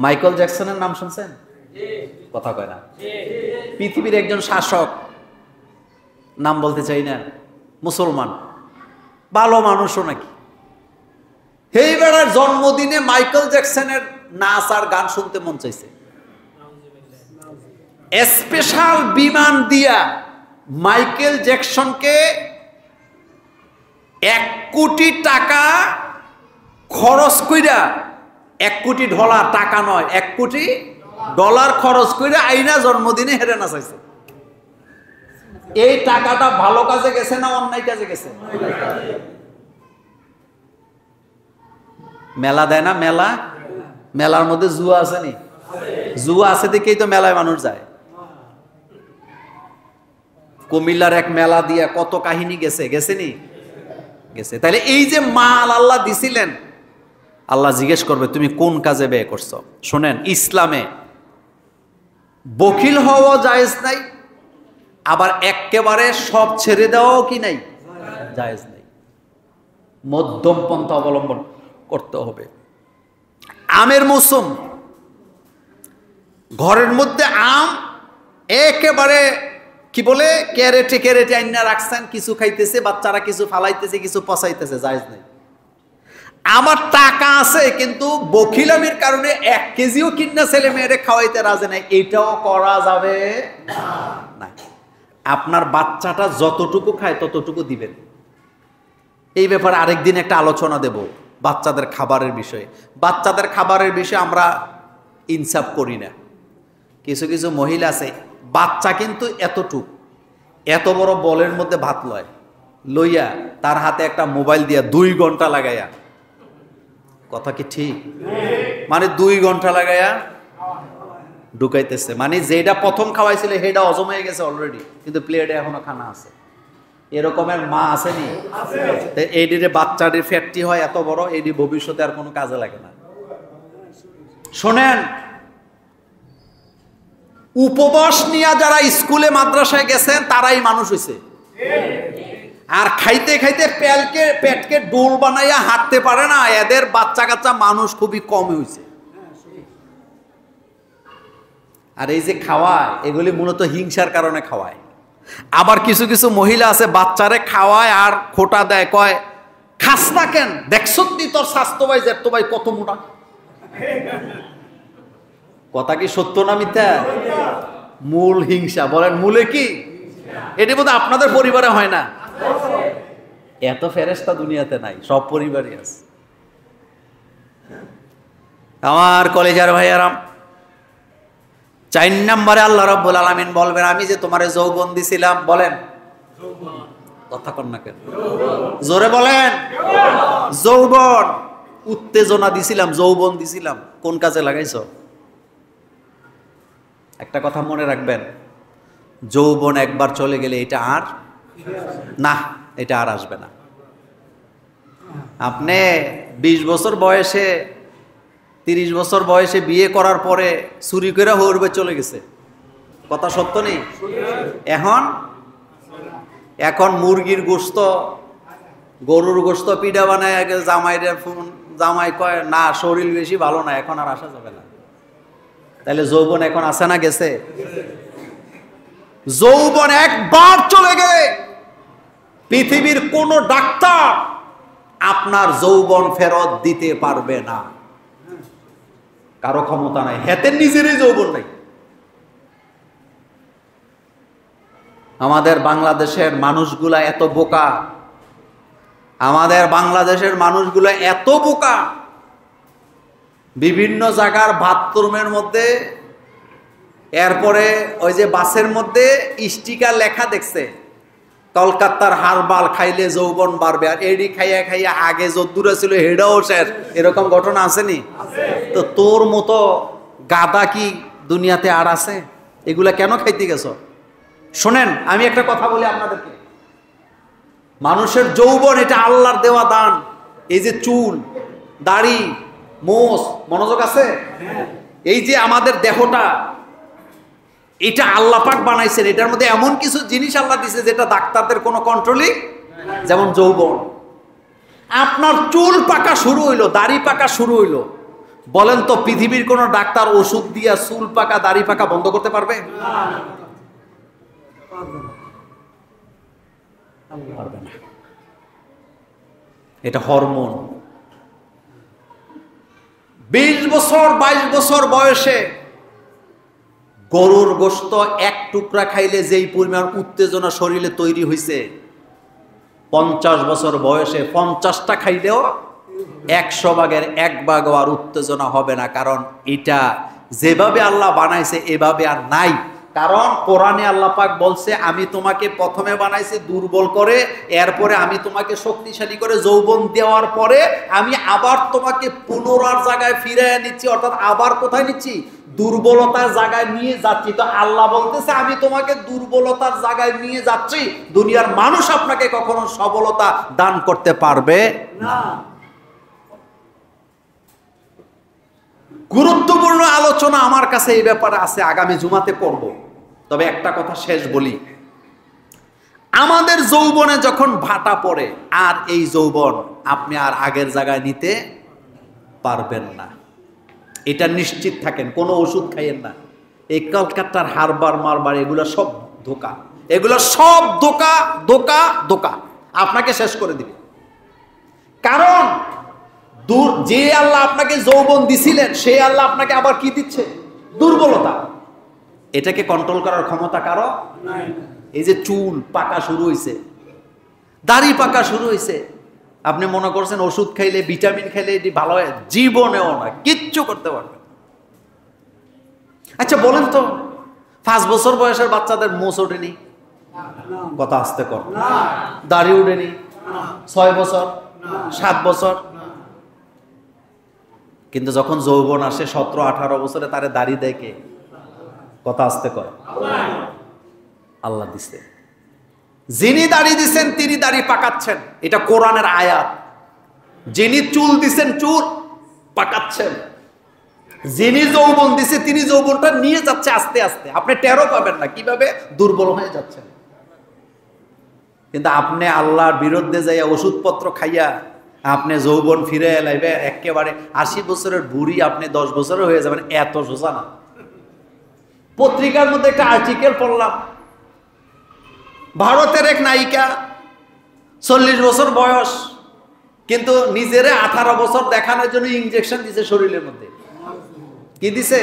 মাইকেল জ্যাকসনের নাম শুনছেন? কথা কয় না। পৃথিবীর একজন শাসক, নাম বলতে চাই না, মুসলমান, ভালো মানুষও নাকি। এই বেড়ার জন্মদিনে মাইকেল জ্যাকসনের নাচ আর গান শুনতে মন চাইছে। স্পেশাল বিমান দিয়া মাইকেল জ্যাকসনকে $1 কোটি খরচ কইরা, $1 কোটি টাকা নয়, $1 কোটি খরচ কইরা আইনা জন্মদিনে হেরে নাচাইছে। এই টাকাটা ভালো কাজে গেছে না অন্যায় কাজে গেছে? মেলা দেয় না, মেলা, মেলার মধ্যে জুয়া আছে নি? জুয়া আছে দেখেই তো মেলায় মানুষ যায়। কুমিল্লার এক মেলা দিয়া কত কাহিনী গেছে নি? গেছে। তাহলে এই যে মাল আল্লাহ দিছিলেন, আল্লাহ জিজ্ঞেস করবে তুমি কোন কাজে ব্যয় করছো। শোনেন, ইসলামে বখিল হওয়া জায়েজ নাই, আবার একেবারে সব ছেড়ে দেওয়াও কি নাই? জায়েজ নাই। মধ্যম পন্থা অবলম্বন করতে হবে। আমের মৌসুম, ঘরের মধ্যে আম একেবারে কি বলে ক্যারেটে আইনা রাখছেন, কিছু খাইতেছে বাচ্চারা, কিছু ফালাইতেছে, কিছু পচাইতেছে, জায়েজ নাই। আমার টাকা আছে কিন্তু বখিলামির কারণে 1 কেজিও কিনা ছেলে মেয়েরে খাওয়াইতে রাজি নাই, এটাও করা যাবে না। আপনার বাচ্চাটা যতটুকু খায় ততটুকু দিবেন। এই ব্যাপারে আরেকদিন একটা আলোচনা দেব, বাচ্চাদের খাবারের বিষয়ে। বাচ্চাদের খাবারের বিষয়ে আমরা ইনসাফ করি না। কিছু কিছু মহিলা আছে, বাচ্চা কিন্তু এত বড় বলের মধ্যে ভাত লইয়া তার হাতে একটা মোবাইল দিয়া 2 ঘন্টা লাগাইয়া, কথা কি ঠিক? মানে 2 ঘন্টা লাগাইয়া ঢুকাইতেছে, মানে যেটা প্রথম খাওয়াইছিল সেটা হজম হয়ে গেছে অলরেডি, কিন্তু প্লেটে এখনো খানা আছে। এরকমের মা আসেনি? এইদিকে বাচ্চাটির ফ্যাক্টরি হয় এত বড়, এইটি ভবিষ্যতে আর কোনো কাজে লাগে না। শোনেন, উপবাস নিয়ে যারা স্কুলে মাদ্রাসায় গেছেন তারাই মানুষ হয়েছে। আর খাইতে খাইতে পেটকে ডোল বানাইয়া হাঁটতে পারে না, এদের বাচ্চা কাচ্চা মানুষ খুবই কম হয়েছে। আর এই যে খাওয়ায়, এগুলি মূলত হিংসার কারণে খাওয়ায়। আবার কিছু কিছু মহিলা আছে বাচ্চারে খাওয়ায় আর খোটা দেয়, কয় খাস না কেন, দেখছ তোর স্বাস্থ্য ভাই জেঠতো ভাই কত মোটা। কথা কি সত্য না মিথ্যা? মূল হিংসা। বলেন মূলে কি? এটি বোধহয় আপনাদের পরিবারে হয় না। এত ফেরেশতা দুনিয়াতে নাই, সব পরিবারই আছে। আমার কলেজার ভাইয়ারাম, 4 নম্বরে আল্লাহ রাব্বুল আলামিন বলবেন আমি যে তোমারে যৌবন দিছিলাম। বলেন, কথা কন না কেন? জোরে বলেন। যৌবন, উত্তেজনা দিছিলাম, যৌবন দিছিলাম, কোন কাজে লাগাইছো? একটা কথা মনে রাখবেন, যৌবন একবার চলে গেলে এটা আর না, এটা আর আসবে না। আপনি 20 বছর বয়সে, 30 বছর বয়সে বিয়ে করার পরে চুরি করে হরবে চলে গেছে, কথা সত্য নেই? এখন মুরগির গোশত, গরুর গোশত পিঠা বানায় আগে জামাই কয় না শরীর বেশি ভালো না, এখন আর আসা যাবে না। তাহলে যৌবন এখন আসে না গেছে? যৌবন একবার চলে গেলে পৃথিবীর কোন ডাক্তার আপনার যৌবন ফেরত দিতে পারবে না। কারো ক্ষমতা নাই, হেতের নিজেরই যৌবন নাই। আমাদের বাংলাদেশের মানুষগুলা এত বোকা, আমাদের বাংলাদেশের মানুষগুলো এত বোকা, বিভিন্ন জায়গার বাথরুমের মধ্যে, এরপরে ওই যে বাসের মধ্যে স্টিকার লেখা দেখছে, কলকাতার হারবাল খাইলে যৌবন বাড়বে, আর এডি খাইয়া খাইয়া আগে যদ্দূরে ছিল হেডাও শেষ। এরকম ঘটনা আসেনি? তো তোর মতো গাদা কি দুনিয়াতে আর আছে? এগুলা কেন খাইতে গেছ? শোনেন, আমি একটা কথা বলি আপনাদেরকে, মানুষের যৌবন এটা আল্লাহর দেওয়া দান। এই যে চুল, দাড়ি, মোষ, মনোযোগ আছে, এই যে আমাদের দেহটা, এটা আল্লাহ পাক বানাইছেন। এটার মধ্যে এমন কিছু জিনিস আল্লাহ দিছে যেটা ডাক্তারদের কোনো কন্ট্রোলই, যেমন যৌবন। আপনার চুল পাকা শুরু হইলো, দাড়ি পাকা শুরু হইলো, বলেন তো পৃথিবীর কোন ডাক্তার ওষুধ দিয়া চুল পাকা দাড়ি পাকা বন্ধ করতে পারবে? পারবে না। এটা হরমোন। 20 বছর 22 বছর বয়সে গরুর গোশত এক টুকরা খাইলে যেই পরিমাণ উত্তেজনা শরীরে তৈরি হয়েছে, 50 বছর বয়সে 50টা খাইলেও 100 ভাগের 1 ভাগও আর উত্তেজনা হবে না। কারণ এটা যেভাবে আল্লাহ বানাইছে এভাবে আর নাই। কারণ কোরআনে আল্লাহ পাক বলছে, আমি তোমাকে প্রথমে বানাইছি দুর্বল করে, এরপরে আমি তোমাকে শক্তিশালী করে যৌবন দেওয়ার পরে আমি আবার তোমাকে পুনরার জায়গায় ফিরিয়ে নিচ্ছি। অর্থাৎ আবার কোথায় নিচ্ছি? দুর্বলতার জায়গায় নিয়ে যাচ্ছি। তো আল্লাহ বলতেছে, আমি তোমাকে দুর্বলতার জায়গায় নিয়ে যাচ্ছি। দুনিয়ার মানুষ আপনাকে কখনো সবলতা দান করতে পারবে না। গুরুত্বপূর্ণ আলোচনা আমার কাছে এই ব্যাপারে আছে, আগামী জুমাতে পড়ব। তবে একটা কথা শেষ বলি, আমাদের যৌবনে যখন ভাটা পড়ে, আর এই যৌবন আপনি আর আগের জায়গায় নিতে পারবেন না, এটা নিশ্চিত থাকেন। কোনো ওষুধ খাইয়েন না। এই কলকাতার হারবার মারবার এগুলো সব ধোকা, এগুলো সব ধোকা, ধোকা, ধোকা, আপনাকে শেষ করে দিবে। কারণ যে আল্লাহ আপনাকে যৌবন দিছিলেন, সেই আল্লাহ আপনাকে আবার কি দিচ্ছে? দুর্বলতা। এটাকে কন্ট্রোল করার ক্ষমতা কারো নাই। এই যে চুল পাকা শুরু হয়েছে, দাড়ি পাকা শুরু হয়েছে, আপনি মনে করছেন ওষুধ খাইলে, ভিটামিন খাইলে এটি ভালো হয়? জীবনেও না, কিচ্ছু করতে পারবে। আচ্ছা বলেন তো, 5 বছর বয়সের বাচ্চাদের মোষ ওঠেনি? কথা আসতে কর। দাড়ি উঠেনি? 6 বছর, 7 বছর। কিন্তু যখন যৌবন আসে 17-18 বছরে, তারে দাড়ি দেয় কে? কথা আসতে কর। আল্লাহ দিছে। যিনি দাড়ি দিছেন তিনি দাড়ি পাকাচ্ছেন, এটা কোরআনের আয়াত। যিনি চুল দিছেন চুল পাকাচ্ছেন, যিনি যৌবন দিছে তিনি যৌবনটা নিয়ে যাচ্ছে আস্তে আস্তে। আপনি টেরও পাবেন না কিভাবে দুর্বল হয়ে যাচ্ছেন। কিন্তু আপনি আল্লাহর বিরুদ্ধে যাইয়া ওষুধপত্র খাইয়া আপনি যৌবন ফিরে এলাইবে, একেবারে 80 বছরের বুড়ি আপনি 10 বছরে হয়ে যাবেন, এত সোজা না। পত্রিকার মধ্যে একটা আর্টিকেল পড়লাম, ভারতের এক নায়িকা 40 বছর বয়স, কিন্তু নিজেরে 18 বছর দেখানোর জন্য ইনজেকশন দিছে শরীরের মধ্যে। কি দিছে?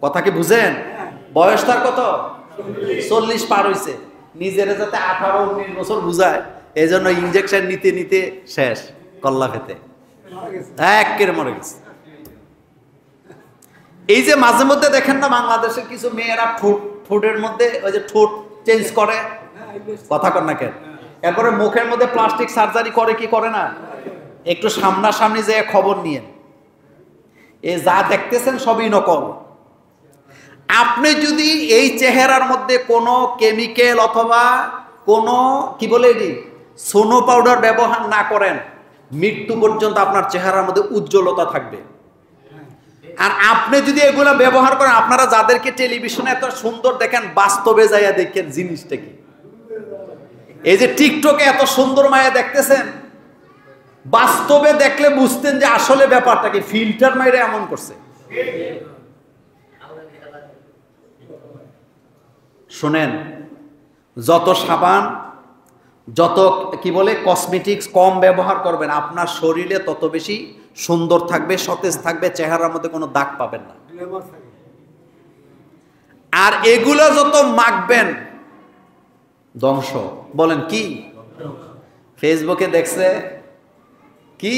কথা কি বুঝেন? বয়স তার কত? 40 পার হইছে, নিজেরে যাতে 18-19 বছর বুঝায়, এই জন্য ইনজেকশন নিতে নিতে শেষ, কল্লা খেতে একেবারে মরে গেছে। এই যে মাঝে মধ্যে দেখেন না, বাংলাদেশের কিছু মেয়েরা ঠোঁটের মধ্যে ওই যে ঠোঁট চেঞ্জ করে, কথা কর না কেন? এরপরে মুখের মধ্যে প্লাস্টিক সার্জারি করে, কি করে না? একটু সামনাসামনি যে খবর নিয়ে, এ যা দেখতেছেন সবই নকল। আপনি যদি এই চেহারার মধ্যে কোনো কেমিক্যাল অথবা কোনো কি বলে এটি সোনো পাউডার ব্যবহার না করেন, মৃত্যু পর্যন্ত আপনার চেহারার মধ্যে উজ্জ্বলতা থাকবে। আর আপনি যদি এগুলো ব্যবহার করেন, আপনারা যাদেরকে টেলিভিশনে এত সুন্দর দেখেন, বাস্তবে যাইয়া দেখেন জিনিসটা কি। এই যে টিকটকে এত সুন্দর মায়া দেখতেছেন, বাস্তবে দেখলে বুঝতেন যে আসলে ব্যাপারটা কি, ফিল্টার মাইরে এমন করছে। শোনেন, যত সাবান, যত কি বলে কসমেটিক্স কম ব্যবহার করবেন, আপনার শরীরে তত বেশি সুন্দর থাকবে, সতেজ থাকবে, চেহারার মধ্যে কোনো দাগ পাবেন না। আর এগুলো যত মাখবেন ধ্বংস। বলেন কি? ফেসবুকে দেখছে কি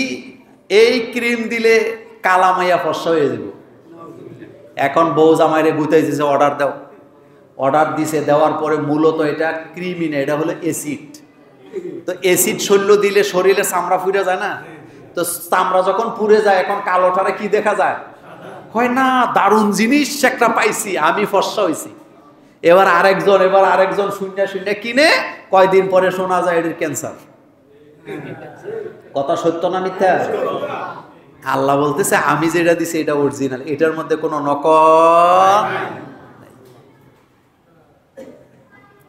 এই ক্রিম দিলে কালা মাইয়া ফর্সা হয়ে যাব। এখন বউ জামাইরে গুতাই দিছে অর্ডার দাও, অর্ডার দিছে, দেওয়ার পরে মূলত এটা ক্রিমই না, এটা হলো অ্যাসিড। তো অ্যাসিড শরীর দিলে শরীরে চামড়া পুড়ে যায় না? তো চামড়া যখন পুড়ে যায় এখন কালোটারে কি দেখা যায়? হয় না, দারুণ জিনিস একটা পাইছি, আমি ফর্সা হইছি। এবার আরেকজন শূন্য শূন্য কিনে, কয়দিন পরে শোনা যায় এটির ক্যান্সার। কথা সত্য না মিথ্যা? আল্লাহ বলতেছে আমি যেটা দিছি এটা অরিজিনাল, এটার মধ্যে কোনো নকল।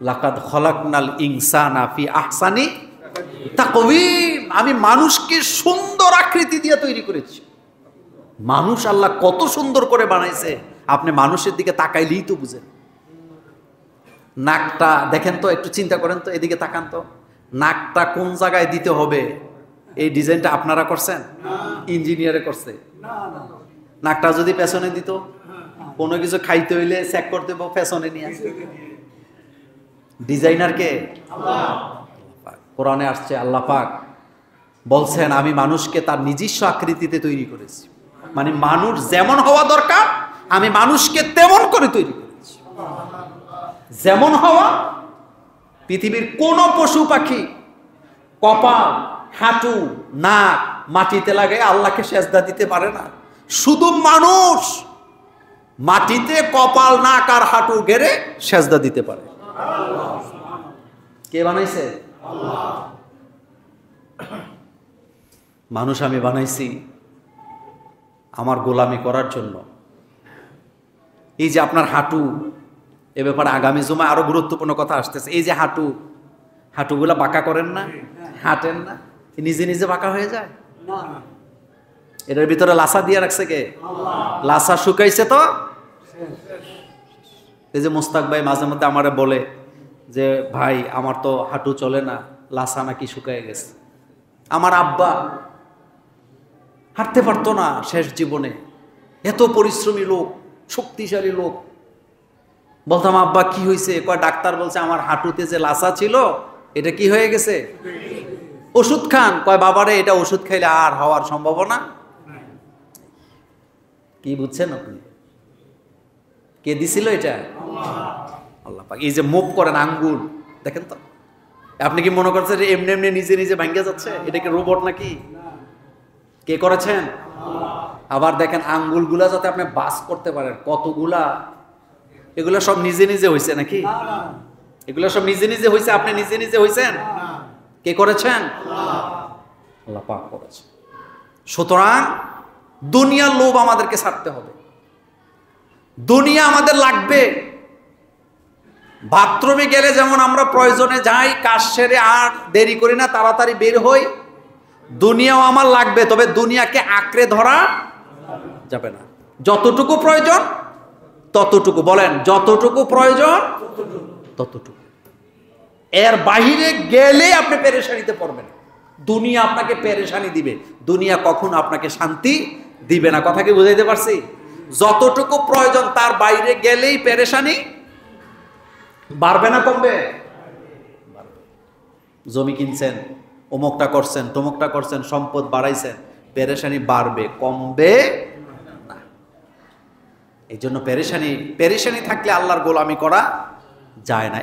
লাকাদ খলাকনাল ইনসানা ফি আহসানি তাকওয়িম, আমি মানুষকে সুন্দর আকৃতি দিয়ে তৈরি করেছি। মানুষ আল্লাহ কত সুন্দর করে বানাইছে, আপনি মানুষের দিকে তাকাইলেই তো বুঝেন। নাকটা দেখেন তো, একটু চিন্তা করেন তো, এদিকে তাকান তো, নাকটা কোন জায়গায় দিতে হবে এই ডিজাইনটা আপনারা করছেন? ইঞ্জিনিয়ারে করছে। নাকটা যদি পেছনে দিত, কোনো কিছু খাইতে হইলে চেক করতে পেছনে নিয়ে আসে। ডিজাইনার কে? কোরআনে আসছে আল্লাহ পাক বলছেন আমি মানুষকে তার নিজস্ব আকৃতিতে তৈরি করেছি, মানে মানুষ যেমন হওয়া দরকার আমি মানুষকে তেমন করে তৈরি করেছি। যেমন হওয়া, পৃথিবীর কোন পশু পাখি কপাল, হাঁটু, নাক মাটিতে লাগে আল্লাহকে সেজদা দিতে পারে না। শুধু মানুষ মাটিতে কপাল, নাক আর হাঁটু গেড়ে সেজদা দিতে পারে। কে বানাইছে? মানুষ আমি বানাইছি আমার গোলামি করার জন্য। এই যে আপনার হাঁটু, এ ব্যাপারে আগামী জুমায় আরো গুরুত্বপূর্ণ কথা আসতেছে। এই যে হাঁটুগুলা বাঁকা করেন না, হাঁটেন না, নিজে নিজে বাঁকা হয়ে যায়? এটার ভিতরে লাসা দিয়ে রাখছে কে? লাসা শুকাইছে তো। এই যে মুস্তাক ভাই মাঝে মধ্যে আমারে বলে যে ভাই আমার তো হাঁটু চলে না, লাসা নাকি শুকায় গেছে। আমার আব্বা হাঁটতে পারতো না শেষ জীবনে, এত পরিশ্রমী লোক, শক্তিশালী লোক। বলতাম আব্বা কি হয়েছে? কয় ডাক্তার বলছে আমার হাঁটুতে যে লাসা ছিল এটা কি হয়ে গেছে, ওষুধ খান। কয় বাবারে এটা ওষুধ খাইলে আর হওয়ার সম্ভাবনা। কি বুঝছেন আপনি? কে দিছিল এটা? আল্লাহ পাক। এই যে মুভ করেন আঙ্গুল, দেখেন তো, আপনি কি মনে করছেন যে এমনি এমনি নিজে নিজে ভাঙ্গে যাচ্ছে? এটা কি রোবট নাকি? কে করেছেন? আবার দেখেন আঙ্গুলগুলা যাতে আপনি বাস করতে পারেন, কতগুলা, এগুলো সব নিজে নিজে হয়েছে নাকি? এগুলো সব নিজে নিজে হয়েছে? আপনি নিজে নিজে হয়েছেন? কে করেছেন? আল্লাহ পাক করেছেন। সুতরাং দুনিয়ার লোভ আমাদেরকে ছাড়তে হবে। দুনিয়া আমাদের লাগবে। বাথরুমে গেলে যেমন আমরা প্রয়োজনে যাই, কাজ সেরে আর দেরি করি না, তাড়াতাড়ি বের হই, দুনিয়াও আমার লাগবে। তবে দুনিয়াকে আঁকড়ে ধরা যাবে না। যতটুকু প্রয়োজন ততটুকু, বলেন যতটুকু প্রয়োজন ততটুকু। এর বাহিরে গেলে আপনি পেরেশানিতে পড়বেন। দুনিয়া আপনাকে পেরেশানি দিবে, দুনিয়া কখনো আপনাকে শান্তি দিবে না। কথা কি বুঝাইতে পারছি? যতটুকু প্রয়োজন তার বাইরে গেলেই পেরেশানি বাড়বে না কমবে? জমি কিনছেন, অমুকটা করছেন, তমুকটা করছেন, সম্পদ বাড়াইছেন, পেরেশানি বাড়বে, কমবে না। এই জন্য পেরেশানি থাকলে আল্লাহর গোলামি করা যায় না।